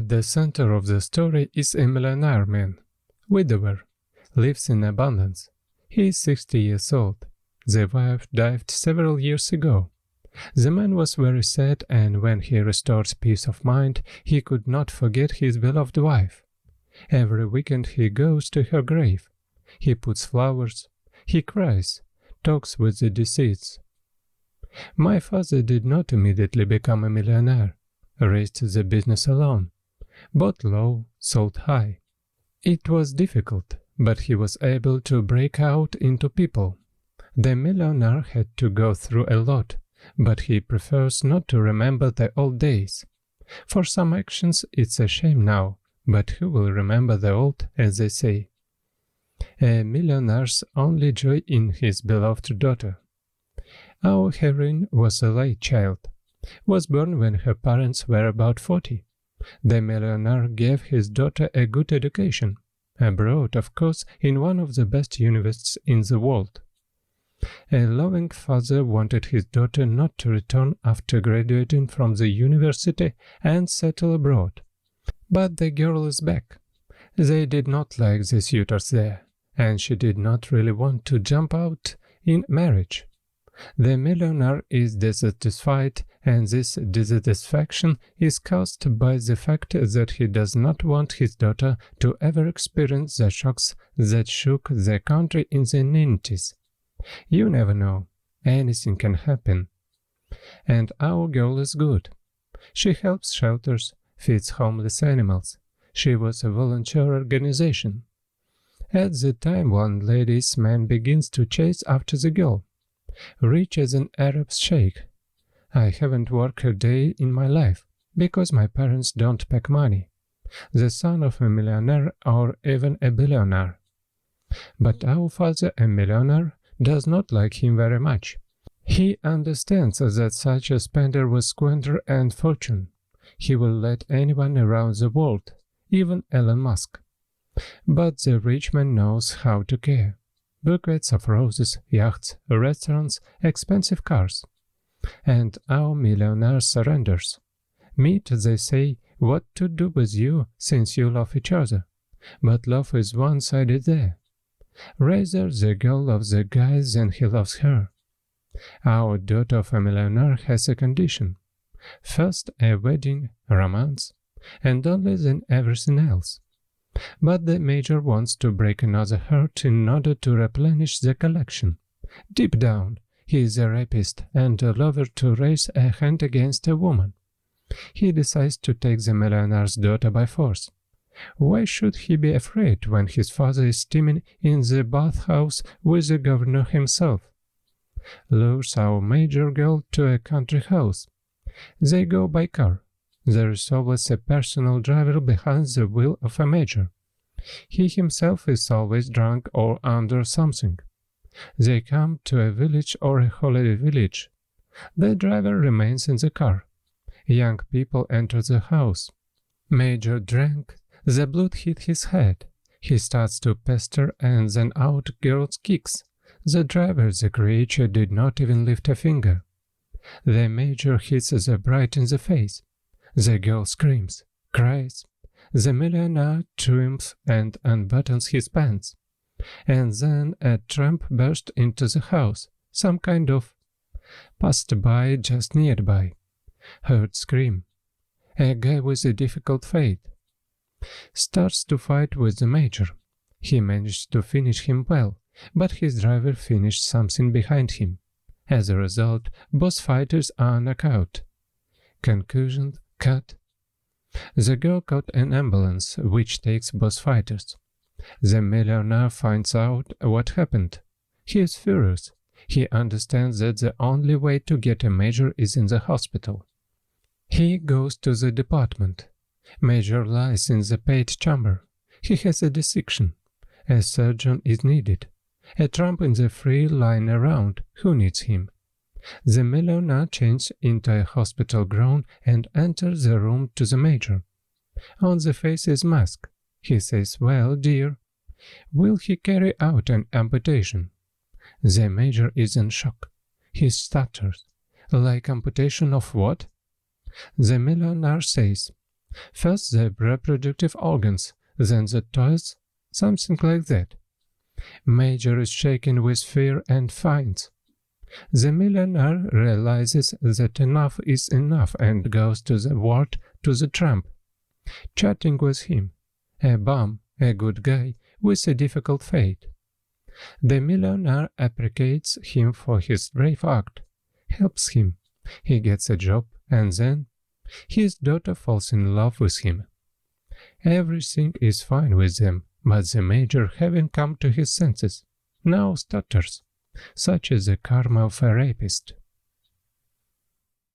At the center of the story is a millionaire man, widower, lives in abundance. He is 60 years old. The wife died several years ago. The man was very sad, and when he restored peace of mind, he could not forget his beloved wife. Every weekend he goes to her grave. He puts flowers, he cries, talks with the deceased. My father did not immediately become a millionaire, raised the business alone, bought low, sold high. It was difficult, but he was able to break out into people. The millionaire had to go through a lot, but he prefers not to remember the old days. For some actions it's a shame now, but who will remember the old, as they say? A millionaire's only joy in his beloved daughter. Our heroine was a late child, was born when her parents were about 40. The millionaire gave his daughter a good education, abroad, of course, in one of the best universities in the world. A loving father wanted his daughter not to return after graduating from the university and settle abroad. But the girl is back. They did not like the suitors there, and she did not really want to jump out in marriage. The millionaire is dissatisfied, and this dissatisfaction is caused by the fact that he does not want his daughter to ever experience the shocks that shook the country in the 90s. You never know. Anything can happen. And our girl is good. She helps shelters, feeds homeless animals. She was a volunteer organization. At the time, one lady's man begins to chase after the girl. Rich as an Arab sheikh. I haven't worked a day in my life, because my parents don't pack money. The son of a millionaire or even a billionaire. But our father, a millionaire, does not like him very much. He understands that such a spender will squander and fortune. He will let anyone around the world, even Elon Musk. But the rich man knows how to care. Bouquets of roses, yachts, restaurants, expensive cars. And our millionaire surrenders. Meet, they say, what to do with you since you love each other. But love is one-sided there. Rather, the girl loves the guy than he loves her. Our daughter of a millionaire has a condition. First, a wedding, romance, and only then everything else. But the major wants to break another heart in order to replenish the collection. Deep down, he is a rapist and a lover to raise a hand against a woman. He decides to take the millionaire's daughter by force. Why should he be afraid when his father is steaming in the bathhouse with the governor himself? Lures our major girl to a country house. They go by car. There is always a personal driver behind the wheel of a major. He himself is always drunk or under something. They come to a village or a holiday village. The driver remains in the car. Young people enter the house. Major drank. The blood hit his head. He starts to pester, and then out girls kicks. The driver, the creature, did not even lift a finger. The major hits the bride in the face. The girl screams, cries. The millionaire triumphs and unbuttons his pants. And then a tramp burst into the house, some kind of passed by just nearby. Heard scream. A guy with a difficult fate. Starts to fight with the major. He managed to finish him well, but his driver finished something behind him. As a result, both fighters are knocked out. Concussion, cut. The girl caught an ambulance, which takes both fighters. The millionaire finds out what happened. He is furious. He understands that the only way to get a major is in the hospital. He goes to the department. Major lies in the paid chamber. He has a dissection. A surgeon is needed. A tramp in the free line around. Who needs him? The millionaire changes into a hospital gown and enters the room to the major. On the face is mask. He says, "Well, dear, will he carry out an amputation?" The major is in shock. He stutters. Like amputation of what? The millionaire says, First the reproductive organs, then the toys, something like that. Major is shaken with fear and finds. The millionaire realizes that enough is enough and goes to the ward to the tramp, chatting with him, a bum, a good guy with a difficult fate. The millionaire appreciates him for his brave act, helps him, he gets a job, and then his daughter falls in love with him. Everything is fine with them, but the major, having come to his senses, now stutters, such is the karma of a rapist.